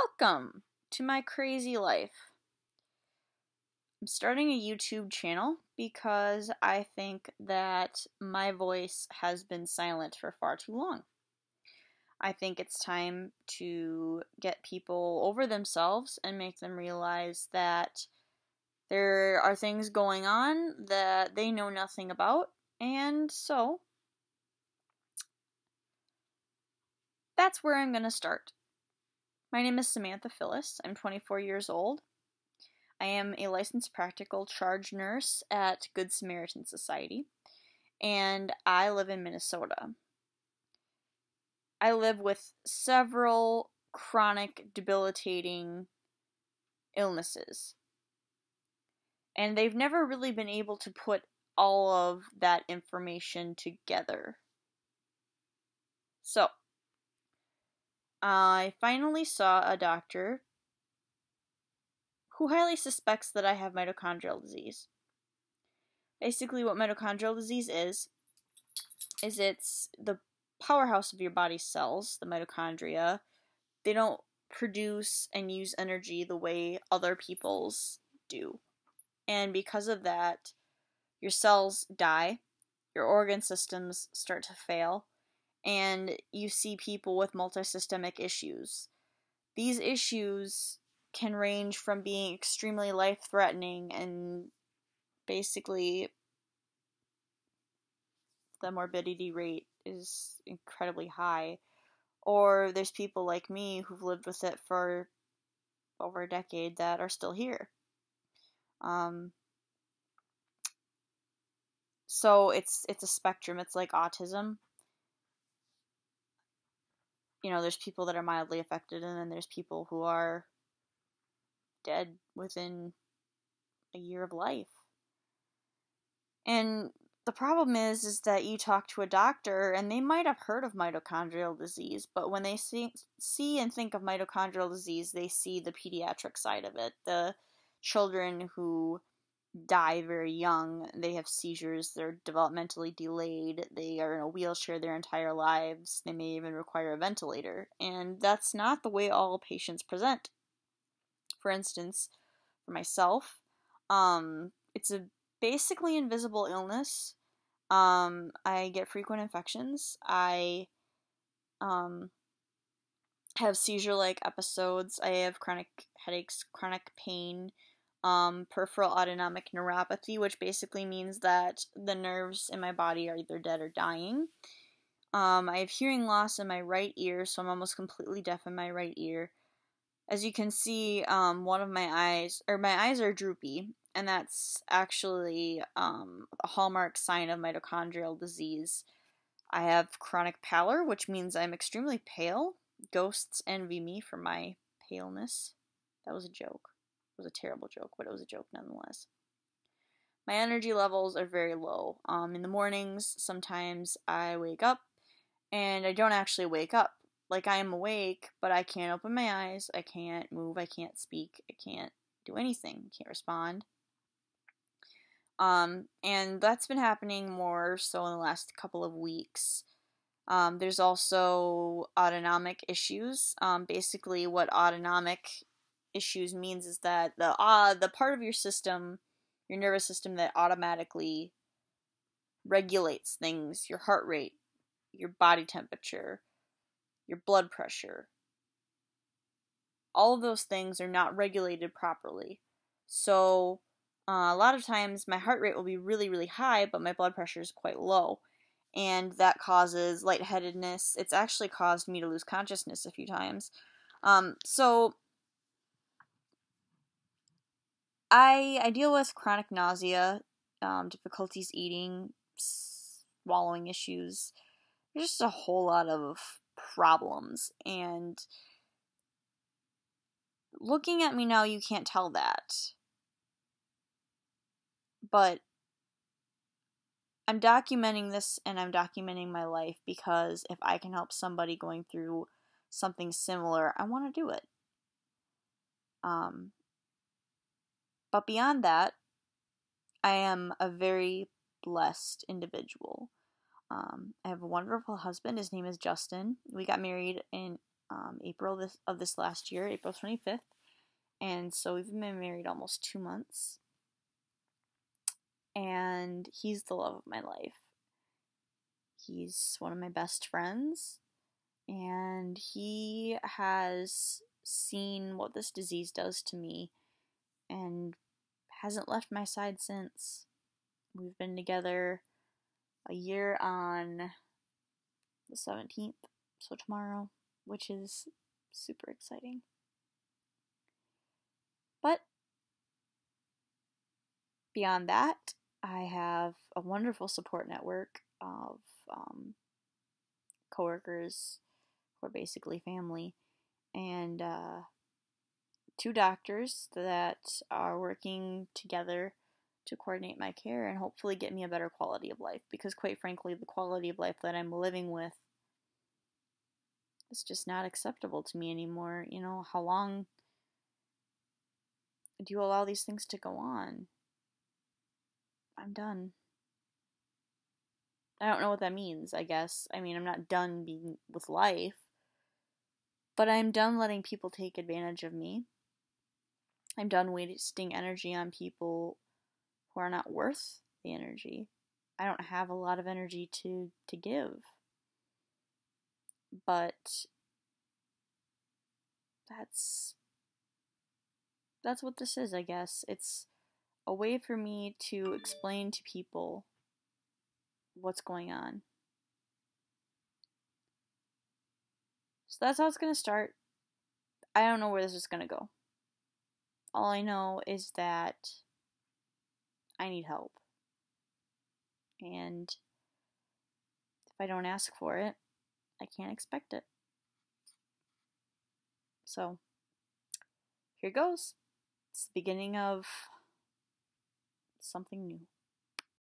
Welcome to my crazy life. I'm starting a YouTube channel because I think that my voice has been silent for far too long. I think it's time to get people over themselves and make them realize that there are things going on that they know nothing about, and so that's where I'm going to start. My name is Samantha Phyllis. I'm 24 years old. I am a licensed practical charge nurse at Good Samaritan Society, and I live in Minnesota. I live with several chronic, debilitating illnesses, and they've never really been able to put all of that information together. So, I finally saw a doctor who highly suspects that I have mitochondrial disease. Basically, what mitochondrial disease is it's the powerhouse of your body's cells, the mitochondria. They don't produce and use energy the way other people's do. And because of that, your cells die, your organ systems start to fail, and you see people with multisystemic issues. These issues can range from being extremely life-threatening and basically the morbidity rate is incredibly high. Or there's people like me who've lived with it for over a decade that are still here. So it's a spectrum. It's like autism. You know, there's people that are mildly affected, and then there's people who are dead within a year of life. And the problem is that you talk to a doctor and they might have heard of mitochondrial disease, but when they see and think of mitochondrial disease, they see the pediatric side of it. The children who die very young, they have seizures, they're developmentally delayed, they are in a wheelchair their entire lives, they may even require a ventilator. And that's not the way all patients present. For instance, for myself, it's a basically invisible illness. I get frequent infections. I have seizure-like episodes. I have chronic headaches, chronic pain, peripheral autonomic neuropathy, which basically means that the nerves in my body are either dead or dying. I have hearing loss in my right ear, so I'm almost completely deaf in my right ear. As you can see, one of my eyes are droopy, and that's actually a hallmark sign of mitochondrial disease. I have chronic pallor, which means I'm extremely pale. Ghosts envy me for my paleness. That was a joke. It was a terrible joke, but it was a joke nonetheless. My energy levels are very low. In the mornings, sometimes I wake up, and I don't actually wake up. Like, I am awake, but I can't open my eyes, I can't move, I can't speak, I can't do anything, I can't respond. And that's been happening more so in the last couple of weeks. There's also autonomic issues. Basically, what autonomic issues means is that the part of your system, your nervous system, that automatically regulates things, your heart rate, your body temperature, your blood pressure. All of those things are not regulated properly. So, a lot of times my heart rate will be really, really high, but my blood pressure is quite low. And that causes lightheadedness. It's actually caused me to lose consciousness a few times. So, I deal with chronic nausea, difficulties eating, swallowing issues. There's just a whole lot of problems, and looking at me now, you can't tell that. But I'm documenting this, and I'm documenting my life because if I can help somebody going through something similar, I want to do it. But beyond that, I am a very blessed individual. I have a wonderful husband. His name is Justin. We got married in April of this last year, April 25th. And so we've been married almost 2 months. And he's the love of my life. He's one of my best friends. And he has seen what this disease does to me and hasn't left my side since. We've been together a year on the 17th, so tomorrow, which is super exciting. But beyond that, I have a wonderful support network of coworkers who are basically family, and 2 doctors that are working together to coordinate my care and hopefully get me a better quality of life. Because, quite frankly, the quality of life that I'm living with is just not acceptable to me anymore. You know, how long do you allow these things to go on? I'm done. I don't know what that means, I guess. I mean, I'm not done being with life, but I'm done letting people take advantage of me. I'm done wasting energy on people who are not worth the energy. I don't have a lot of energy to give. But that's what this is, I guess. It's a way for me to explain to people what's going on. So that's how it's going to start. I don't know where this is going to go. All I know is that I need help. And if I don't ask for it, I can't expect it. So, here goes. It's the beginning of something new.